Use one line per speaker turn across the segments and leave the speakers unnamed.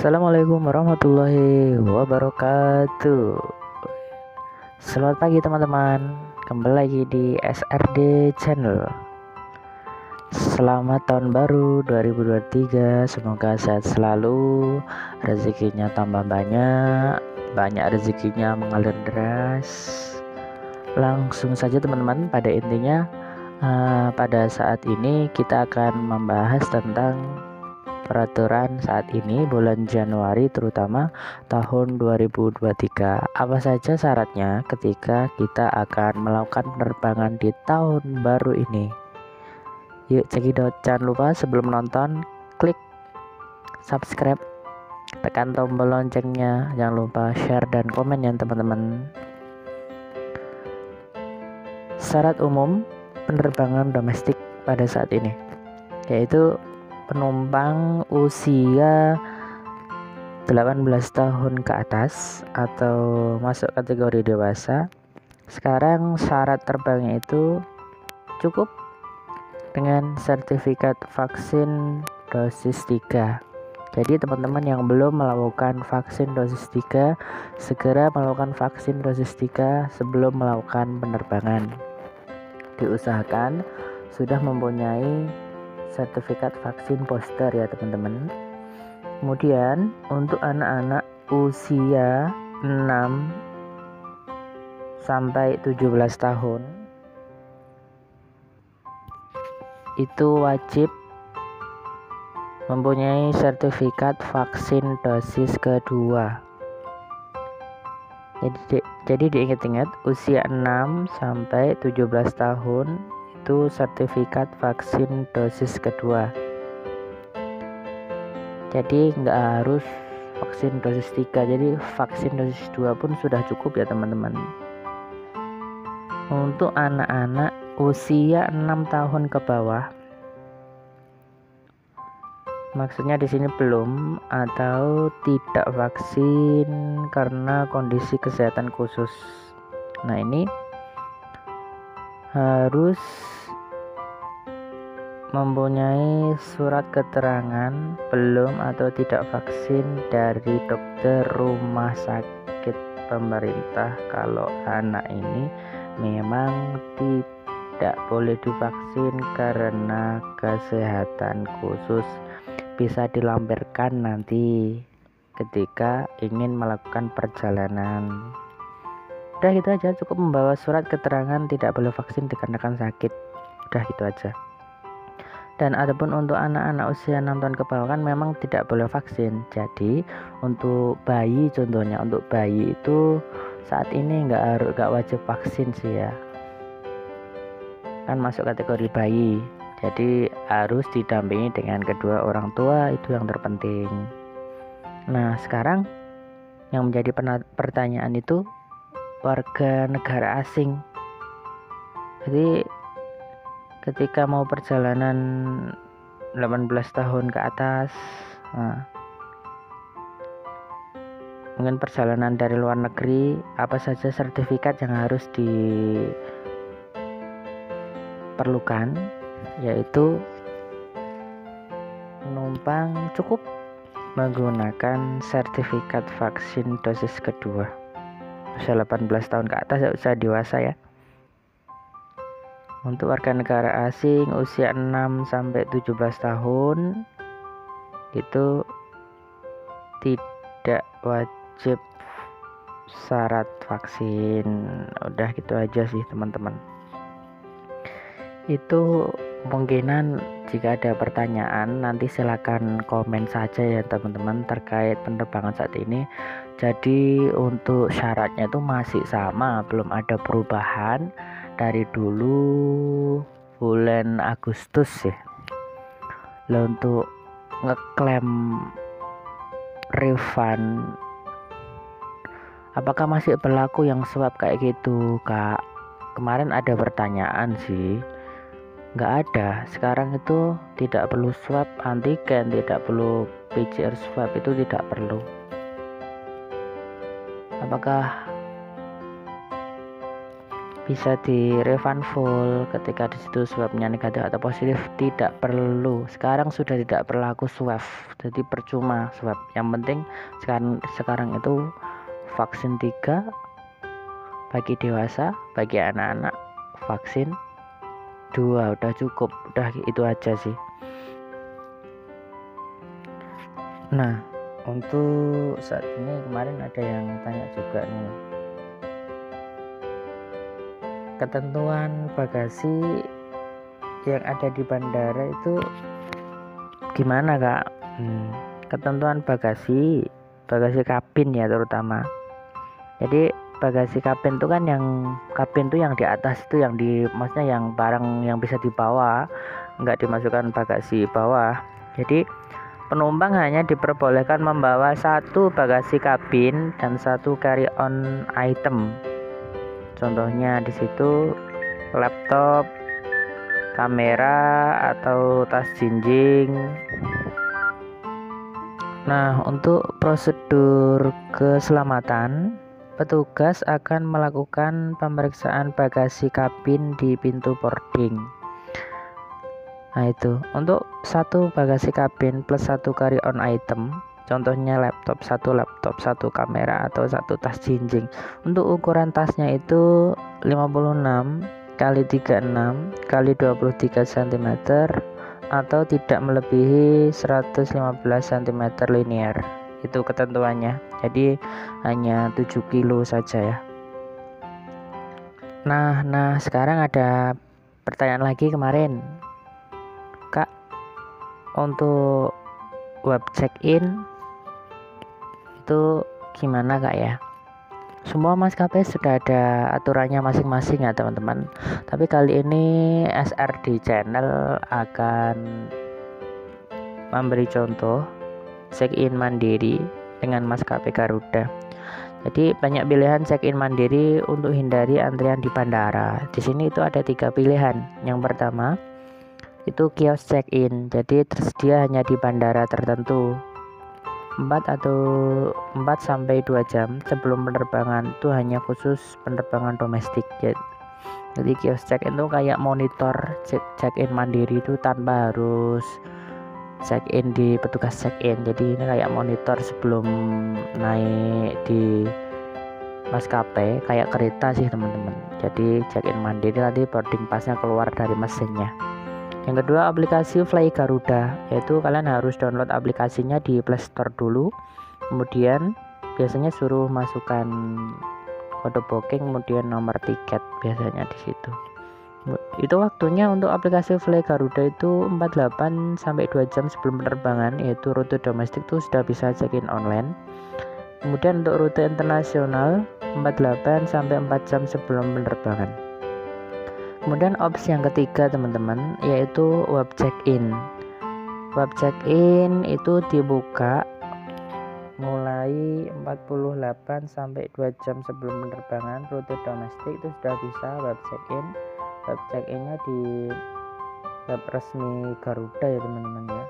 Assalamualaikum warahmatullahi wabarakatuh. Selamat pagi teman-teman. Kembali lagi di SRD Channel. Selamat tahun baru 2023. Semoga sehat selalu, rezekinya tambah banyak rezekinya mengalir deras. Langsung saja teman-teman, pada intinya pada saat ini kita akan membahas tentang peraturan saat ini bulan Januari terutama tahun 2023. Apa saja syaratnya ketika kita akan melakukan penerbangan di tahun baru ini? Yuk cekidot. Jangan lupa sebelum nonton klik subscribe, tekan tombol loncengnya, jangan lupa share dan komen ya teman-teman. Syarat umum penerbangan domestik pada saat ini yaitu penumpang usia 18 tahun ke atas atau masuk kategori dewasa. Sekarang syarat terbangnya itu cukup dengan sertifikat vaksin dosis 3. Jadi teman-teman yang belum melakukan vaksin dosis 3, segera melakukan vaksin dosis 3 sebelum melakukan penerbangan. Diusahakan sudah mempunyai sertifikat vaksin booster ya teman-teman. Kemudian untuk anak-anak usia 6 sampai 17 tahun itu wajib mempunyai sertifikat vaksin dosis kedua. Jadi diingat-ingat, usia 6 sampai 17 tahun itu sertifikat vaksin dosis kedua. Jadi nggak harus vaksin dosis 3, jadi vaksin dosis 2 pun sudah cukup ya teman-teman. Untuk anak-anak usia 6 tahun ke bawah, maksudnya di sini belum atau tidak vaksin karena kondisi kesehatan khusus. Nah, ini harus mempunyai surat keterangan belum atau tidak vaksin dari dokter rumah sakit pemerintah kalau anak ini memang tidak boleh divaksin karena kesehatan khusus. Bisa dilampirkan nanti ketika ingin melakukan perjalanan. Udah gitu aja, cukup membawa surat keterangan tidak boleh vaksin dikarenakan sakit. Udah gitu aja. Dan adapun untuk anak-anak usia 6 tahun ke bawah kan memang tidak boleh vaksin. Jadi untuk bayi, contohnya untuk bayi itu saat ini nggak wajib vaksin sih ya. Kan masuk kategori bayi. Jadi harus didampingi dengan kedua orang tua, itu yang terpenting. Nah, sekarang yang menjadi pertanyaan itu warga negara asing. Jadi ketika mau perjalanan 18 tahun ke atas, mungkin perjalanan dari luar negeri, apa saja sertifikat yang harus diperlukan, yaitu penumpang cukup menggunakan sertifikat vaksin dosis kedua. Usia 18 tahun ke atas, usia dewasa ya. Untuk warga negara asing usia 6 sampai 17 tahun itu tidak wajib syarat vaksin. Udah gitu aja sih teman-teman. Itu kemungkinan jika ada pertanyaan nanti silakan komen saja ya teman-teman terkait penerbangan saat ini. Jadi untuk syaratnya itu masih sama, belum ada perubahan dari dulu bulan Agustus ya. Lah untuk ngeklaim refund apakah masih berlaku yang swab kayak gitu Kak? Kemarin ada pertanyaan sih. Nggak ada. Sekarang itu tidak perlu swab antigen, tidak perlu PCR swab, itu tidak perlu. Apakah bisa di refund full ketika disitu swabnya negatif atau positif. Tidak perlu, sekarang sudah tidak berlaku swab, jadi percuma swab. Yang penting sekarang itu vaksin 3 bagi dewasa, bagi anak-anak vaksin 2 udah cukup, udah itu aja sih. Nah, untuk saat ini kemarin ada yang tanya juga nih, ketentuan bagasi yang ada di bandara itu gimana kak? Ketentuan bagasi kabin ya terutama. Jadi bagasi kabin itu kan kabin itu yang di atas itu maksudnya yang barang yang bisa dibawa, nggak dimasukkan bagasi bawah. Jadi penumpang hanya diperbolehkan membawa 1 bagasi kabin dan 1 carry on item. Contohnya di situ laptop, kamera atau tas jinjing. Nah, untuk prosedur keselamatan, petugas akan melakukan pemeriksaan bagasi kabin di pintu boarding. Nah, itu untuk 1 bagasi kabin plus 1 carry on item, contohnya laptop, 1 laptop, 1 kamera atau 1 tas jinjing. Untuk ukuran tasnya itu 56 x 36 x 23 cm atau tidak melebihi 115 cm linear. Itu ketentuannya. Jadi hanya 7 kilo saja ya. Nah, sekarang ada pertanyaan lagi kemarin. Kak, untuk web check-in itu gimana kak ya? Semua maskapai sudah ada aturannya masing-masing ya teman-teman. Tapi kali ini SRD Channel akan memberi contoh check-in mandiri dengan maskapai Garuda. Jadi banyak pilihan check-in mandiri untuk hindari antrian di bandara. Di sini itu ada 3 pilihan. Yang pertama itu kios check-in, jadi tersedia hanya di bandara tertentu. 4 sampai 2 jam sebelum penerbangan, itu hanya khusus penerbangan domestik. Jadi kios check-in itu kayak monitor check-in mandiri itu tanpa harus check-in di petugas check-in. Jadi ini kayak monitor sebelum naik di maskapai, kayak kereta sih teman-teman. Jadi check-in mandiri, nanti boarding passnya keluar dari mesinnya. Yang kedua, aplikasi Fly Garuda, yaitu kalian harus download aplikasinya di Play Store dulu. Kemudian biasanya suruh masukkan kode booking, kemudian nomor tiket biasanya di situ. Itu waktunya untuk aplikasi Fly Garuda itu 48 sampai 2 jam sebelum penerbangan, yaitu rute domestik itu sudah bisa check-in online. Kemudian untuk rute internasional 48 sampai 4 jam sebelum penerbangan. Kemudian opsi yang ketiga teman-teman, yaitu web check-in. Web check-in itu dibuka mulai 48 sampai 2 jam sebelum penerbangan. Rute domestik itu sudah bisa web check-in. Web check-innya di web resmi Garuda ya teman-teman ya.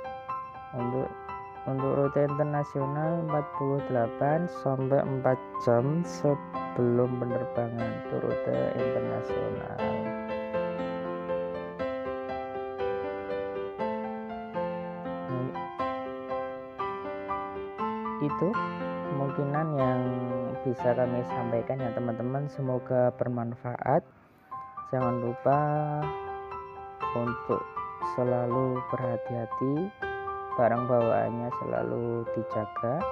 Untuk rute internasional 48 sampai 4 jam sebelum penerbangan, itu rute internasional. Itu kemungkinan yang bisa kami sampaikan ya teman-teman, semoga bermanfaat. Jangan lupa untuk selalu berhati-hati, barang bawaannya selalu dijaga.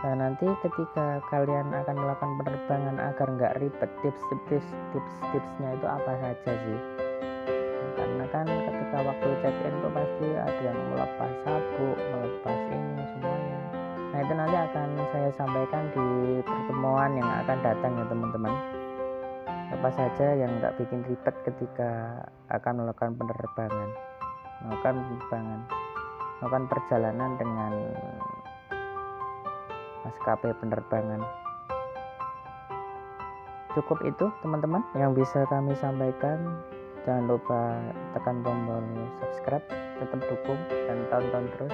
Nah, nanti ketika kalian akan melakukan penerbangan agar nggak ribet, tipsnya itu apa saja sih? Karena kan ketika waktu check-in tuh pasti ada yang melepas sabuk, melepas ini semuanya. Nah, itu nanti akan saya sampaikan di pertemuan yang akan datang ya teman-teman. Apa saja yang nggak bikin ribet ketika akan melakukan melakukan perjalanan dengan maskapai penerbangan. Cukup itu teman-teman yang bisa kami sampaikan. Jangan lupa tekan tombol subscribe, tetap dukung dan tonton terus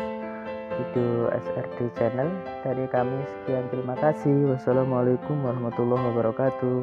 video SRD Channel dari kami. Sekian, terima kasih. Wassalamualaikum warahmatullahi wabarakatuh.